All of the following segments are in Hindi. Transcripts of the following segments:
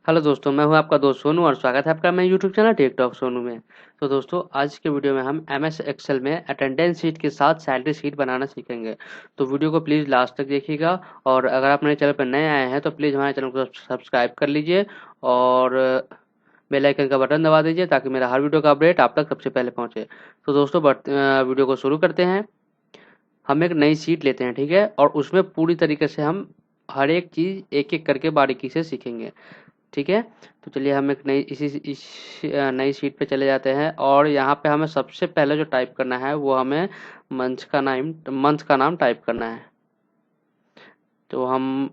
हेलो दोस्तों, मैं हूं आपका दोस्त सोनू और स्वागत है आपका मेरे YouTube channel tech talk Sonu में। तो दोस्तों, आज के वीडियो में हम एमएस एक्सेल में अटेंडेंस शीट के साथ सैलरी शीट बनाना सीखेंगे। तो वीडियो को प्लीज़ लास्ट तक देखिएगा और अगर आप मेरे चैनल पर नए आए हैं तो प्लीज़ हमारे चैनल को सब्सक्राइब कर लीजिए और बेल आइकन का बटन दबा दीजिए ताकि मेरा हर वीडियो का अपडेट आप तक सबसे पहले पहुँचे। तो दोस्तों, वीडियो को शुरू करते हैं। हम एक नई शीट लेते हैं, ठीक है, और उसमें पूरी तरीके से हम हर एक चीज़ एक एक करके बारीकी से सीखेंगे, ठीक है। तो चलिए हम एक नई नई शीट पे चले जाते हैं और यहाँ पे हमें सबसे पहले जो टाइप करना है वो हमें मंथ का नाम टाइप करना है। तो हम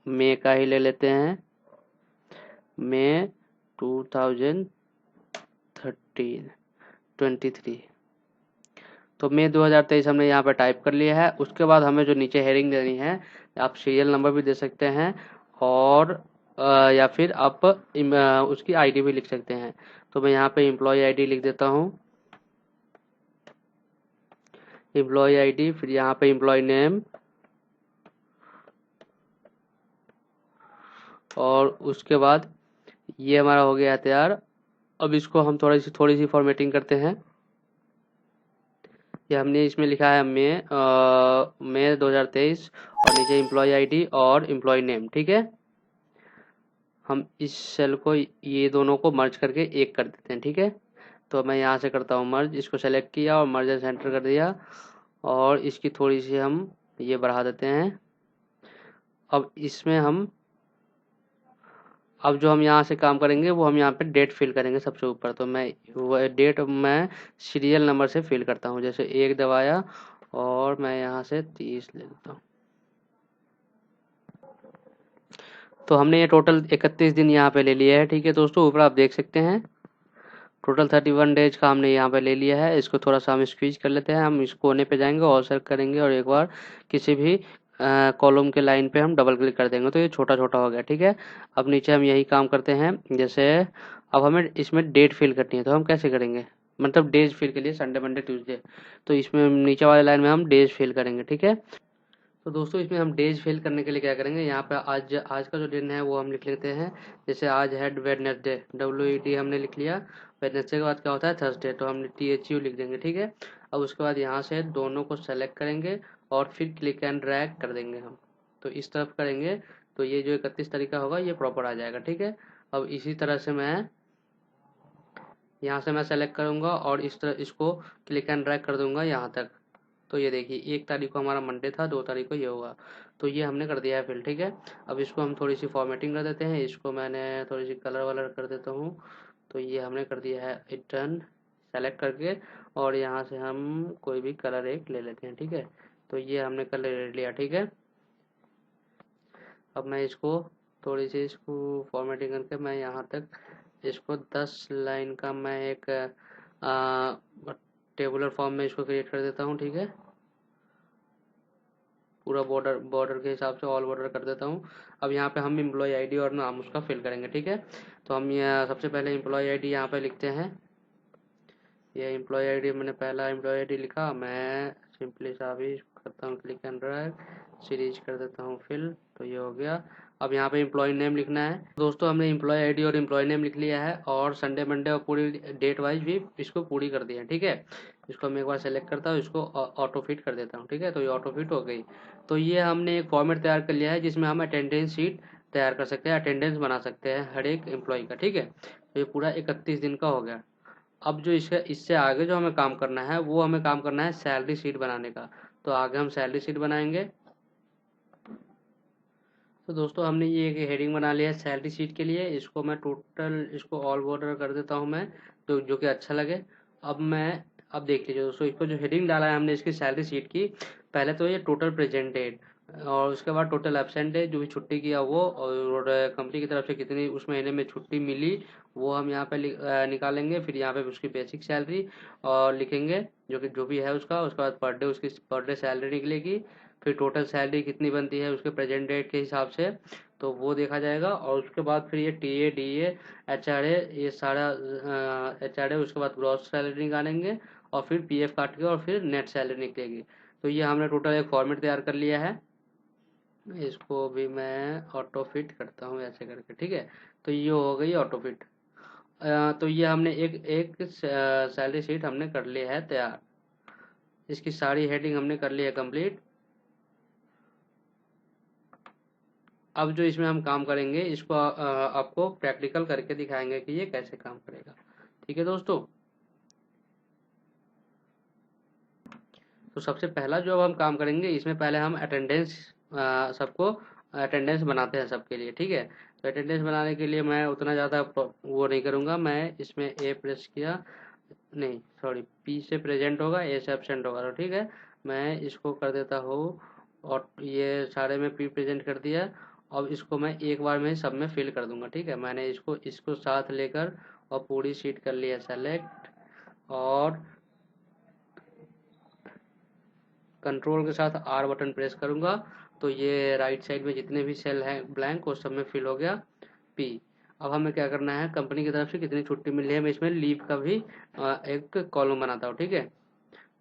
मई का ही ले लेते हैं, मई 2023। तो मई 2023 हमने यहाँ पे टाइप कर लिया है। उसके बाद हमें जो नीचे हेडिंग देनी है, आप सीरियल नंबर भी दे सकते हैं और या फिर आप उसकी आईडी भी लिख सकते हैं। तो मैं यहाँ पे एम्प्लॉय आईडी लिख देता हूँ, एम्प्लॉय आईडी, फिर यहाँ पे एम्प्लॉय नेम और उसके बाद ये हमारा हो गया तैयार। अब इसको हम थोड़ी सी फॉर्मेटिंग करते हैं। ये हमने इसमें लिखा है मई 2023 और नीचे एम्प्लॉय आईडी और एम्प्लॉय नेम, ठीक है। हम इस सेल को, ये दोनों को मर्ज करके एक कर देते हैं, ठीक है। तो मैं यहाँ से करता हूँ मर्ज, इसको सेलेक्ट किया और मर्ज एंड सेंटर कर दिया और इसकी थोड़ी सी हम ये बढ़ा देते हैं। अब इसमें अब जो हम यहाँ से काम करेंगे वो हम यहाँ पे डेट फिल करेंगे सबसे ऊपर। तो मैं वो डेट मैं सीरियल नंबर से फिल करता हूँ, जैसे एक दबाया और मैं यहाँ से 30 ले लेता हूँ। तो हमने ये टोटल 31 दिन यहाँ पे ले लिया है, ठीक है दोस्तों। ऊपर आप देख सकते हैं टोटल 31 डेज का हमने यहाँ पे ले लिया है। इसको थोड़ा सा हम स्क्वीज कर लेते हैं। हम इस कोने पे जाएंगे और सेलेक्ट करेंगे और एक बार किसी भी कॉलम के लाइन पे हम डबल क्लिक कर देंगे तो ये छोटा छोटा हो गया, ठीक है। अब नीचे हम यही काम करते हैं। जैसे अब हमें इसमें डेट फिल करनी है तो हम कैसे करेंगे, मतलब डेज फिल के लिए संडे मंडे ट्यूसडे। तो इसमें नीचे वाले लाइन में हम डेज फिल करेंगे, ठीक है। तो दोस्तों, इसमें हम डेज फिल करने के लिए क्या करेंगे, यहाँ पे आज आज का जो दिन है वो हम लिख लेते हैं। जैसे आज है वेडनेसडे, WED हमने लिख लिया। वेडनेसडे के बाद क्या होता है, थर्सडे, तो हमने THU लिख देंगे, ठीक है। अब उसके बाद यहाँ से दोनों को सेलेक्ट करेंगे और फिर क्लिक एंड ड्रैग कर देंगे हम। तो इस तरफ करेंगे तो ये जो 31 तरीका होगा ये प्रॉपर आ जाएगा, ठीक है। अब इसी तरह से मैं यहाँ से मैं सेलेक्ट करूँगा और इस तरह इसको क्लिक एंड ड्रैग कर दूंगा यहाँ तक। तो ये देखिए 1 तारीख को हमारा मंडे था, 2 तारीख को ये होगा। तो ये हमने कर दिया है फिल, ठीक है। अब इसको हम थोड़ी सी फॉर्मेटिंग कर देते हैं। इसको मैंने थोड़ी सी कलर वलर कर देता हूँ। तो ये हमने कर दिया है रिटर्न सेलेक्ट करके और यहाँ से हम कोई भी कलर एक ले लेते हैं, ठीक है। तो ये हमने कलर ले लिया, ठीक है। अब मैं इसको थोड़ी सी इसको फॉर्मेटिंग करके मैं यहाँ तक इसको 10 लाइन का मैं एक टेबुलर फॉर्म में इसको क्रिएट कर देता हूँ, ठीक है। पूरा बॉर्डर बॉर्डर के हिसाब से ऑल बॉर्डर कर देता हूँ। अब यहाँ पे हम एम्प्लॉय आईडी और नाम उसका फिल करेंगे, ठीक है। तो हम ये सबसे पहले एम्प्लॉय आईडी यहाँ पे लिखते हैं। ये एम्प्लॉय आईडी मैंने पहला एम्प्लॉय आईडी लिखा। मैं सिंपली सा भी करता हूँ क्लिक एंड ड्रैग, सीरीज कर देता हूँ फिल, तो ये हो गया। अब यहाँ पे एम्प्लॉय नेम लिखना है। दोस्तों, हमने एम्प्लॉय आईडी और एम्प्लॉय नेम लिख लिया है और संडे मंडे और पूरी डेट वाइज भी इसको पूरी कर दिया है, ठीक है। इसको मैं एक बार सेलेक्ट करता हूँ, इसको ऑटो फिट कर देता हूँ, ठीक है। तो ये ऑटो फिट हो गई। तो ये हमने एक फॉर्मेट तैयार कर लिया है जिसमें हम अटेंडेंस शीट तैयार कर सकते हैं, अटेंडेंस बना सकते हैं हर एक एम्प्लॉय का, ठीक है। तो ये पूरा 31 दिन का हो गया। अब जो इससे आगे जो हमें काम करना है वो हमें काम करना है सैलरी शीट बनाने का। तो आगे हम सैलरी शीट बनाएंगे। तो दोस्तों, हमने ये एक हेडिंग बना लिया है सैलरी शीट के लिए। इसको मैं टोटल इसको ऑल बॉर्डर कर देता हूँ मैं, तो जो कि अच्छा लगे। अब देख लीजिए दोस्तों, इसको जो हेडिंग डाला है हमने इसकी सैलरी शीट की, पहले तो ये टोटल प्रेजेंट डेट और उसके बाद टोटल एब्सेंट डे, जो भी छुट्टी किया वो, और कंपनी की तरफ से कितनी उस महीने में छुट्टी मिली वो हम यहाँ पे निकालेंगे। फिर यहाँ पे उसकी बेसिक सैलरी और लिखेंगे जो भी है उसका। उसके बाद पर डे उसकी पर डे सैलरी निकलेगी। फिर टोटल सैलरी कितनी बनती है उसके प्रेजेंट डेट के हिसाब से, तो वो देखा जाएगा। और उसके बाद फिर ये TA, DA, HRA, ये सारा HRA, उसके बाद ग्रॉस सैलरी निकालेंगे और फिर PF काट के और फिर नेट सैलरी निकलेगी। तो ये हमने टोटल एक फॉर्मेट तैयार कर लिया है। इसको भी मैं ऑटो फिट करता हूँ ऐसे करके, ठीक है। तो ये हो गई ऑटो फिट। तो ये हमने एक एक सैलरी शीट हमने कर लिया है तैयार। इसकी सारी हेडिंग हमने कर ली है कंप्लीट। अब जो इसमें हम काम करेंगे इसको आपको प्रैक्टिकल करके दिखाएंगे कि ये कैसे काम करेगा। ठीक है दोस्तों। तो सबसे पहला जो अब हम काम करेंगे, इसमें पहले हम अटेंडेंस सबको अटेंडेंस बनाते हैं सबके लिए, ठीक है। तो अटेंडेंस बनाने के लिए मैं उतना ज़्यादा वो नहीं करूँगा। मैं इसमें ए प्रेस किया, नहीं सॉरी, पी से प्रेजेंट होगा, ए से एब्सेंट होगा, तो ठीक है। मैं इसको कर देता हूँ और ये सारे में पी प्रेजेंट कर दिया। अब इसको मैं एक बार में सब में फिल कर दूंगा, ठीक है। मैंने इसको इसको साथ लेकर और पूरी शीट कर लिया सेलेक्ट, और कंट्रोल के साथ आर बटन प्रेस करूंगा तो ये राइट साइड में जितने भी सेल हैं ब्लैंक वो सब में फिल हो गया पी। अब हमें क्या करना है, कंपनी की तरफ से कितनी छुट्टी मिली है, मैं इसमें लीव का भी एक कॉलम बनाता हूँ, ठीक है।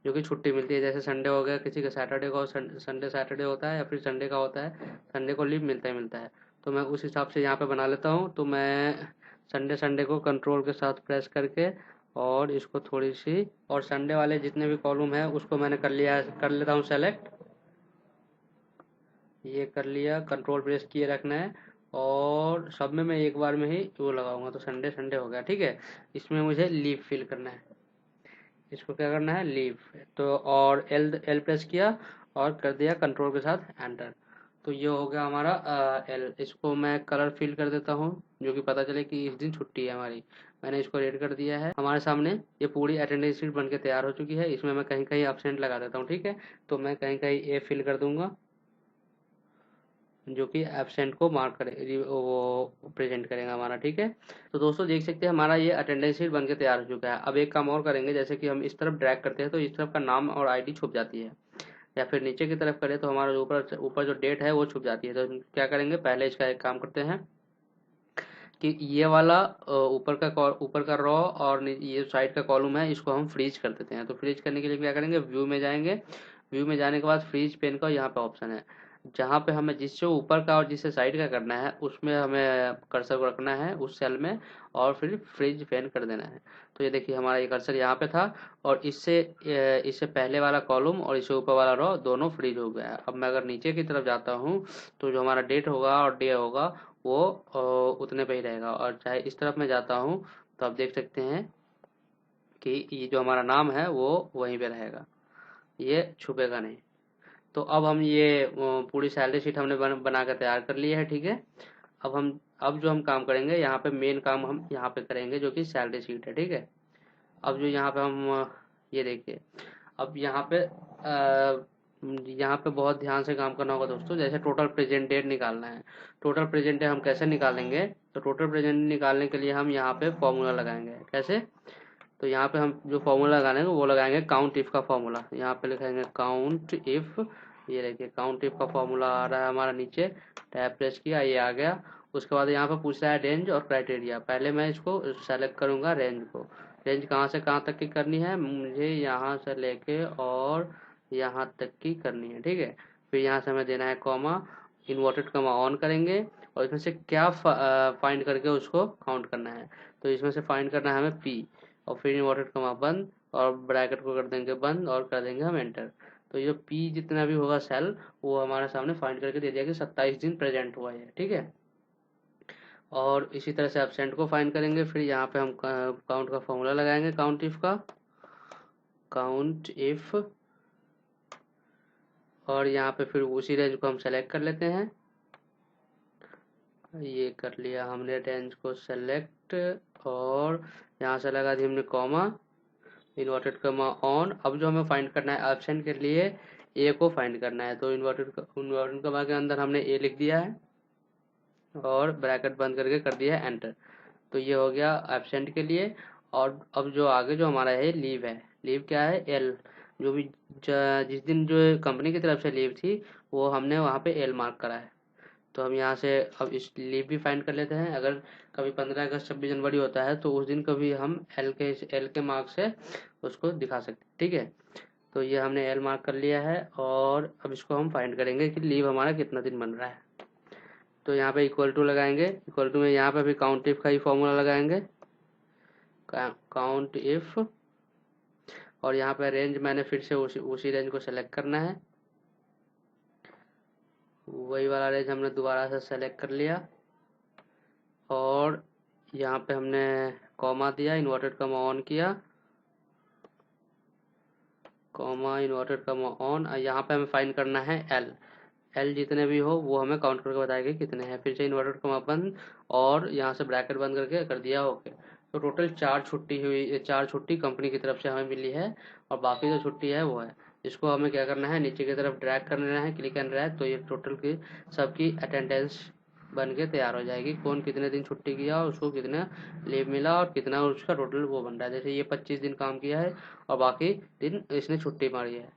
जो कि छुट्टी मिलती है, जैसे संडे हो गया, किसी का सैटरडे का संडे सैटरडे होता है या फिर संडे का होता है, संडे को लीव मिलता ही मिलता है। तो मैं उस हिसाब से यहाँ पे बना लेता हूँ। तो मैं संडे संडे को कंट्रोल के साथ प्रेस करके और इसको थोड़ी सी, और संडे वाले जितने भी कॉलम है उसको मैंने कर लेता हूँ सेलेक्ट। ये कर लिया, कंट्रोल प्रेस किए रखना है, और सब में मैं एक बार में ही वो लगाऊंगा, तो संडे संडे हो गया, ठीक है। इसमें मुझे लीव फिल करना है, इसको क्या करना है, लीव। तो और एल एल प्रेस किया और कर दिया कंट्रोल के साथ एंटर। तो ये हो गया हमारा एल। इसको मैं कलर फिल कर देता हूँ, जो कि पता चले कि इस दिन छुट्टी है हमारी। मैंने इसको रेड कर दिया है। हमारे सामने ये पूरी अटेंडेंस शीट बन के तैयार हो चुकी है। इसमें मैं कहीं कहीं एब्सेंट लगा देता हूँ, ठीक है। तो मैं कहीं कहीं ए फिल कर दूंगा, जो कि एब्सेंट को मार्क करे, वो प्रेजेंट करेगा हमारा, ठीक है। तो दोस्तों देख सकते हैं हमारा ये अटेंडेंस शीट बनके तैयार हो चुका है। अब एक काम और करेंगे, जैसे कि हम इस तरफ ड्रैग करते हैं तो इस तरफ का नाम और आईडी छुप जाती है, या फिर नीचे की तरफ करें तो हमारा जो ऊपर ऊपर जो डेट है वो छुप जाती है। तो क्या करेंगे, पहले इसका एक काम करते हैं कि ये वाला ऊपर का रॉ और ये साइड का कॉलम है, इसको हम फ्रीज कर देते हैं। तो फ्रीज करने के लिए क्या करेंगे, व्यू में जाएंगे। व्यू में जाने के बाद फ्रीज पेन का यहाँ पे ऑप्शन है, जहाँ पे हमें जिससे ऊपर का और जिससे साइड का करना है उसमें हमें कर्सर को रखना है उस सेल में, और फिर फ्रीज पेन कर देना है। तो ये देखिए हमारा ये कर्सर यहाँ पे था, और इससे पहले वाला कॉलम और इससे ऊपर वाला रॉ दोनों फ्रीज हो गया है। अब मैं अगर नीचे की तरफ जाता हूँ तो जो हमारा डेट होगा और डे होगा वो उतने पे ही रहेगा, और चाहे इस तरफ मैं जाता हूँ तो आप देख सकते हैं कि ये जो हमारा नाम है वो वहीं पे रहेगा, ये छुपेगा नहीं। तो अब हम ये पूरी सैलरी शीट हमने बना कर तैयार कर ली है, ठीक है। अब जो हम काम करेंगे, यहाँ पे मेन काम हम यहाँ पे करेंगे, जो कि सैलरी शीट है, ठीक है। अब जो यहाँ पे हम ये देखिए, अब यहाँ पे बहुत ध्यान से काम करना होगा दोस्तों। जैसे टोटल प्रेजेंट डेट निकालना है, टोटल प्रेजेंट डेट हम कैसे निकालेंगे, तो टोटल प्रेजेंट निकालने के लिए हम यहाँ पे फॉर्मूला लगाएंगे। कैसे, तो यहाँ पे हम जो फॉर्मूला लगाएंगे वो लगाएंगे काउंट इफ का फॉर्मूला। यहाँ पे लिखेंगे काउंट इफ, ये देखिए काउंट इफ का फॉर्मूला आ रहा है हमारा नीचे, टैब प्रेस किया, ये आ गया। उसके बाद यहाँ पे पूछ रहा है रेंज और क्राइटेरिया। पहले मैं इसको सेलेक्ट करूंगा रेंज को। रेंज कहाँ से कहाँ तक की करनी है, मुझे यहाँ से लेके और यहाँ तक की करनी है, ठीक है। फिर यहाँ से हमें देना है कॉमा, इन्वर्टेड कॉमा ऑन करेंगे, और इसमें से क्या फाइंड करके उसको काउंट करना है। तो इसमें से फाइंड करना है हमें पी, और फिर इन्वर्टेड कॉमा बंद, और ब्रैकेट को कर देंगे बंद, और कर देंगे हम एंटर। तो ये पी जितना भी होगा सेल वो हमारे सामने फाइंड करके दे दिया कि 27 दिन प्रेजेंट हुआ है, ठीक है। और इसी तरह से एब्सेंट को फाइंड करेंगे। फिर यहाँ पे हम काउंट का फॉर्मूला लगाएंगे, काउंट इफ का, काउंट इफ, और यहाँ पे फिर उसी रेंज को हम सेलेक्ट कर लेते हैं। ये कर लिया हमने रेंज को सेलेक्ट, और यहाँ से लगा दी हमने कॉमा, इन्वर्टेड कॉमा ऑन। अब जो हमें फाइंड करना है एब्सेंट के लिए ए को फाइंड करना है, तो इन्वर्टेड कॉमा के अंदर हमने ए लिख दिया है और ब्रैकेट बंद करके कर दिया है एंटर। तो ये हो गया एब्सेंट के लिए। और अब जो आगे जो हमारा है लीव है, लीव क्या है, एल। जो भी जिस दिन जो कंपनी की तरफ से लीव थी वो हमने वहाँ पे एल मार्क करा है। तो हम यहाँ से अब इस लीव भी फाइंड कर लेते हैं। अगर कभी 15 अगस्त 26 जनवरी होता है तो उस दिन कभी हम एल के मार्क से उसको दिखा सकते हैं, ठीक है। तो ये हमने एल मार्क कर लिया है और अब इसको हम फाइंड करेंगे कि लीव हमारा कितना दिन बन रहा है। तो यहाँ पे इक्वल टू लगाएंगे, इक्वल टू में यहाँ पे भी काउंट इफ का ही फॉर्मूला लगाएंगे, काउंट इफ, और यहाँ पे रेंज मैंने फिर से उसी रेंज को सेलेक्ट करना है, वही वाला रेंज हमने दोबारा से सेलेक्ट कर लिया और यहाँ पे हमने कॉमा दिया, इन्वर्टेड कॉमा ऑन किया, कॉमा इन्वर्टेड कॉमा ऑन। यहाँ पे हमें फाइंड करना है एल जितने भी हो वो हमें काउंट करके बताएगा कितने हैं। फिर से इन्वर्टेड कॉमा बंद और यहाँ से ब्रैकेट बंद करके कर दिया ओके। तो टोटल 4 छुट्टी हुई, 4 छुट्टी कंपनी की तरफ से हमें मिली है और बाकी जो छुट्टी है वो है। इसको हमें क्या करना है, नीचे की तरफ ड्रैग करना है, क्लिक एंड ड्रैग, तो ये टोटल की सबकी अटेंडेंस बन के तैयार हो जाएगी, कौन कितने दिन छुट्टी किया और उसको कितना लीव मिला और कितना उसका टोटल वो बन रहा है। जैसे ये 25 दिन काम किया है और बाकी दिन इसने छुट्टी मारी है,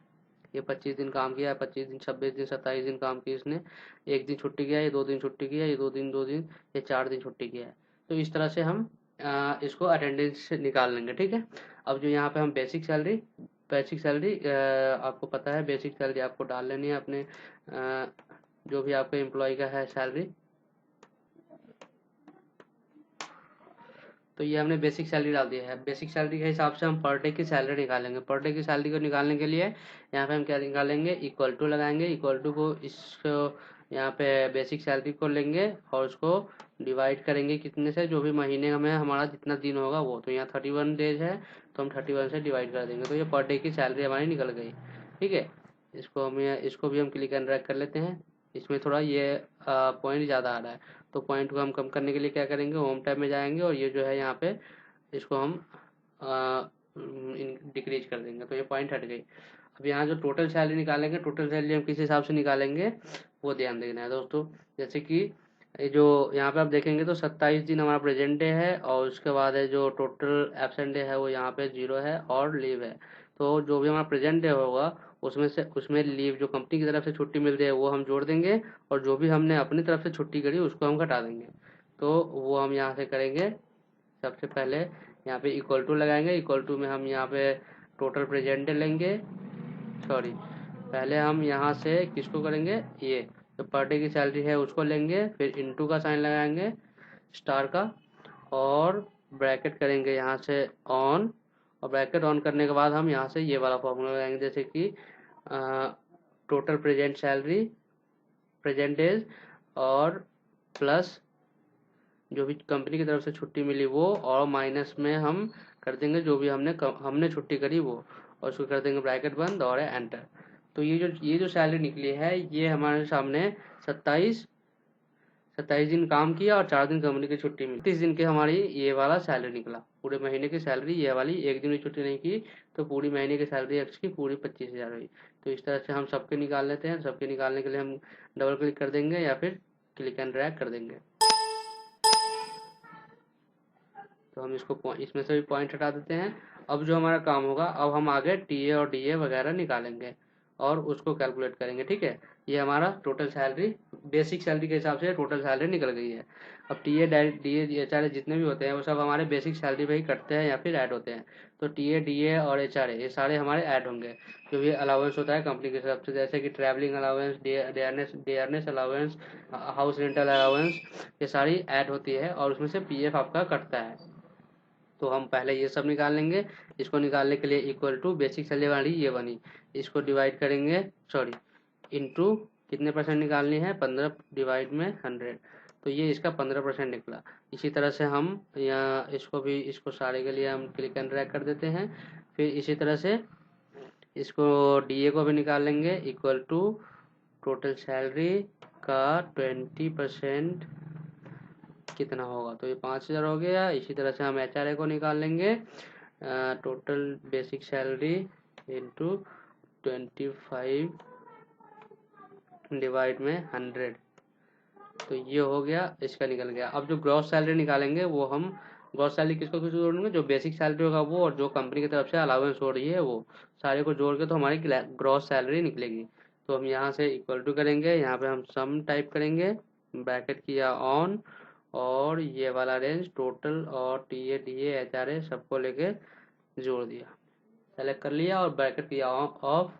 ये 25 दिन काम किया है, 25 दिन 26 दिन 27 दिन काम किया इसने, एक दिन छुट्टी किया, ये 2 दिन छुट्टी किया, ये 2 दिन, ये 4 दिन छुट्टी किया है। तो इस तरह से हम इसको अटेंडेंस निकाल लेंगे, ठीक है। अब जो यहाँ पे हम बेसिक सैलरी आपको पता है, बेसिक सैलरी आपको डाल लेनी है अपने जो भी आपके एम्प्लॉय का है सैलरी। तो ये हमने बेसिक सैलरी डाल दिया है। बेसिक सैलरी के हिसाब से हम पर डे की सैलरी निकालेंगे। पर डे की सैलरी को निकालने के लिए यहाँ पे हम क्या निकालेंगे, इक्वल टू लगाएंगे, इक्वल टू को इसको यहाँ पे बेसिक सैलरी को लेंगे और उसको डिवाइड करेंगे कितने से, जो भी महीने में हमारा जितना दिन होगा वो। तो यहाँ 31 डेज है तो हम 31 से डिवाइड कर देंगे, तो ये पर डे की सैलरी हमारी निकल गई, ठीक है। इसको भी हम क्लिक एंड ड्रैग कर लेते हैं। इसमें थोड़ा ये पॉइंट ज़्यादा आ रहा है, तो पॉइंट को हम कम करने के लिए क्या करेंगे, होम टैब में जाएंगे और ये जो है यहाँ पे इसको हम डिक्रीज कर देंगे, तो ये पॉइंट हट गई। अब यहाँ जो टोटल सैलरी निकालेंगे, टोटल सैलरी हम किस हिसाब से निकालेंगे वो ध्यान देना है दोस्तों। जैसे कि ये जो यहाँ पे आप देखेंगे तो 27 दिन हमारा प्रेजेंट डे है और उसके बाद है जो टोटल एब्सेंट डे है वो यहाँ पे 0 है और लीव है। तो जो भी हमारा प्रेजेंट डे होगा उसमें लीव जो कंपनी की तरफ से छुट्टी मिल रही है वो हम जोड़ देंगे और जो भी हमने अपनी तरफ से छुट्टी करी उसको हम घटा देंगे। तो वो हम यहाँ से करेंगे। सबसे पहले यहाँ पे इक्वल टू लगाएंगे, इक्वल टू में हम यहाँ पे टोटल प्रेजेंट डे लेंगे, सॉरी पहले हम यहाँ से किसको करेंगे, ये जो पर डे की सैलरी है उसको लेंगे, फिर इनटू का साइन लगाएंगे स्टार का और ब्रैकेट करेंगे यहाँ से ऑन, और ब्रैकेट ऑन करने के बाद हम यहाँ से ये वाला फॉर्मूला लगाएंगे, जैसे कि total present salary present days और प्लस जो भी कंपनी की तरफ से छुट्टी मिली वो, और माइनस में हम कर देंगे जो भी हमने छुट्टी करी वो, और उसको कर देंगे ब्रैकेट बंद और एंटर। तो ये जो सैलरी निकली है ये हमारे सामने 27 दिन काम किया और 4 दिन कंपनी की छुट्टी मिली, 30 दिन की हमारी ये वाला सैलरी निकला। पूरे महीने की सैलरी ये वाली, एक दिन भी छुट्टी नहीं की तो पूरी महीने की सैलरी एक्स की पूरी 25,000 हुई। तो इस तरह से हम सबके निकाल लेते हैं। सबके निकालने के लिए हम डबल क्लिक कर देंगे या फिर क्लिक एंड ड्रैग कर देंगे। तो हम इसमें से भी पॉइंट हटा देते हैं। अब जो हमारा काम होगा, अब हम आगे टीए और डीए वगैरह निकालेंगे और उसको कैलकुलेट करेंगे, ठीक है। ये हमारा टोटल सैलरी बेसिक सैलरी के हिसाब से टोटल सैलरी निकल गई है। अब टीए डीए एचआरए जितने भी होते हैं वो सब हमारे बेसिक सैलरी पे ही कटते हैं या फिर ऐड होते हैं। तो टीए डीए और एचआरए ये सारे हमारे ऐड होंगे। जो भी अलाउंस होता है कंपनी की तरफ से, जैसे कि travelling allowance, dearness allowance, house rental allowance, ये सारी ऐड होती है और उसमें से पीएफ आपका कटता है। तो हम पहले ये सब निकाल लेंगे। इसको निकालने के लिए इक्वल टू बेसिक सैलरी वाली ये बनी, इसको डिवाइड करेंगे, सॉरी इनटू कितने परसेंट निकालनी है, 15 डिवाइड में 100, तो ये इसका 15% निकला। इसी तरह से हम यहाँ इसको सारे के लिए हम क्लिक एंड ड्रैग कर देते हैं। फिर इसी तरह से इसको डीए को भी निकाल लेंगे, इक्वल टू टोटल सैलरी का 20% कितना होगा, तो ये 5,000 हो गया। इसी तरह से हम एचआरए को निकाल लेंगे, total basic salary into 25 divide में 100, तो ये हो गया, इसका निकल गया। अब जो ग्रॉस सैलरी निकालेंगे वो हम ग्रॉस सैलरी किसको जोड़ेंगे, जो बेसिक सैलरी होगा वो और जो कंपनी की तरफ से अलाउंस हो रही है वो सारे को जोड़ के तो हमारी ग्रॉस सैलरी निकलेगी। तो हम यहाँ से इक्वल टू करेंगे, यहाँ पे हम सम टाइप करेंगे, ब्रैकेट किया ऑन और ये वाला रेंज टोटल और टीए डीए एचआरए सबको लेके जोड़ दिया। सेलेक्ट कर लिया और ब्रैकेट किया ऑफ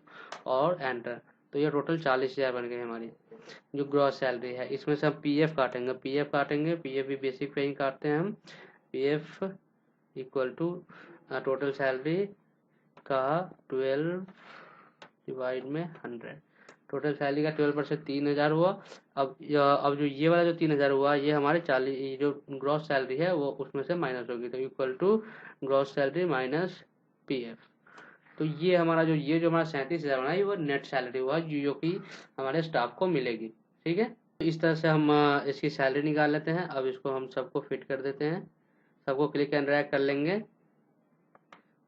और एंटर। तो ये टोटल 40,000 बन गई हमारी जो ग्रॉस सैलरी है। इसमें से हम पीएफ काटेंगे, पीएफ भी बेसिक पे ही काटते हैं हम। PF equal to total salary का 12 डिवाइड में 100। टोटल सैलरी का 12% 3,000 हुआ। अब जो ये वाला जो 3,000 हुआ ये हमारे 40 जो ग्रॉस सैलरी है वो उसमें से माइनस होगी, तो equal to gross salary minus PF. तो ये हमारा जो हमारा 37,000 बना ये वो नेट सैलरी हुआ जो कि हमारे स्टाफ को मिलेगी। ठीक है, तो इस तरह से हम इसकी सैलरी निकाल लेते हैं। अब इसको हम सबको फिट कर देते हैं, सबको क्लिक एंड ड्रैग कर लेंगे।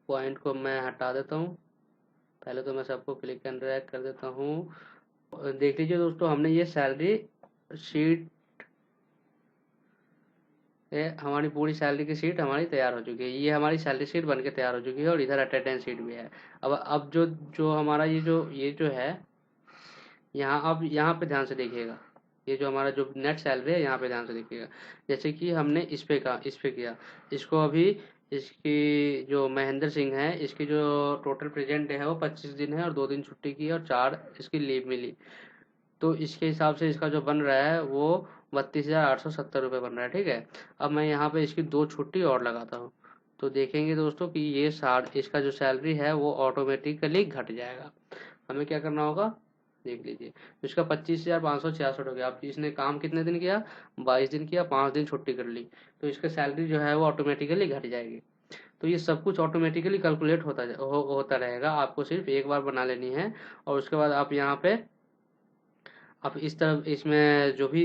पॉइंट को मैं हटा देता हूँ, पहले तो मैं सबको क्लिक एंड ड्रैग कर देता हूँ। देख लीजिए दोस्तों, हमने ये सैलरी शीट हमारी पूरी सैलरी की शीट हमारी तैयार हो चुकी है। ये हमारी सैलरी शीट बनके तैयार हो चुकी है और इधर अटेंडेंस शीट भी है। अब जो जो हमारा ये जो है यहाँ पे ध्यान से देखिएगा, ये जो हमारा जो नेट सैलरी है यहाँ पे ध्यान से देखिएगा। जैसे कि हमने इस पे किया, इसको अभी इसकी जो महेंद्र सिंह है इसकी जो टोटल प्रेजेंट है वो 25 दिन है और 2 दिन छुट्टी की और 4 इसकी लीव मिली। तो इसके हिसाब से इसका जो बन रहा है वो 32,870 रुपये बन रहा है। ठीक है, अब मैं यहाँ पे इसकी 2 छुट्टी और लगाता हूँ, तो देखेंगे दोस्तों कि ये इसका जो सैलरी है वो ऑटोमेटिकली घट जाएगा। हमें क्या करना होगा, देख लीजिए, तो इसका 25,566 हो गया। अब इसने काम कितने दिन किया, 22 दिन किया, 5 दिन छुट्टी कर ली, तो इसका सैलरी जो है वो ऑटोमेटिकली घट जाएगी। तो ये सब कुछ ऑटोमेटिकली कैलकुलेट होता रहेगा, आपको सिर्फ एक बार बना लेनी है। और उसके बाद आप यहाँ पे आप इस तरफ इसमें जो भी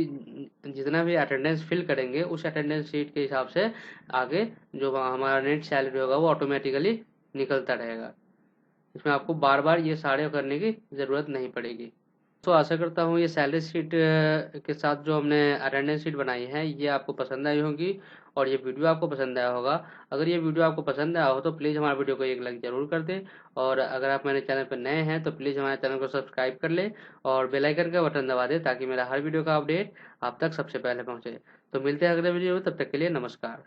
जितना भी अटेंडेंस फिल करेंगे उस अटेंडेंस शीट के हिसाब से आगे जो हमारा नेट सैलरी होगा वो ऑटोमेटिकली निकलता रहेगा। इसमें आपको बार बार ये सारे करने की ज़रूरत नहीं पड़ेगी। तो आशा करता हूँ ये सैलरी शीट के साथ जो हमने अटेंडेंस शीट बनाई है ये आपको पसंद आई होगी और ये वीडियो आपको पसंद आया होगा। अगर ये वीडियो आपको पसंद आया हो तो प्लीज़ हमारे वीडियो को एक लाइक ज़रूर कर दें, और अगर आप मेरे चैनल पर नए हैं तो प्लीज़ हमारे चैनल को सब्सक्राइब कर लें और बेल आइकन का बटन दबा दें ताकि मेरा हर वीडियो का अपडेट आप तक सबसे पहले पहुँचे। तो मिलते हैं अगले वीडियो में, तब तक के लिए नमस्कार।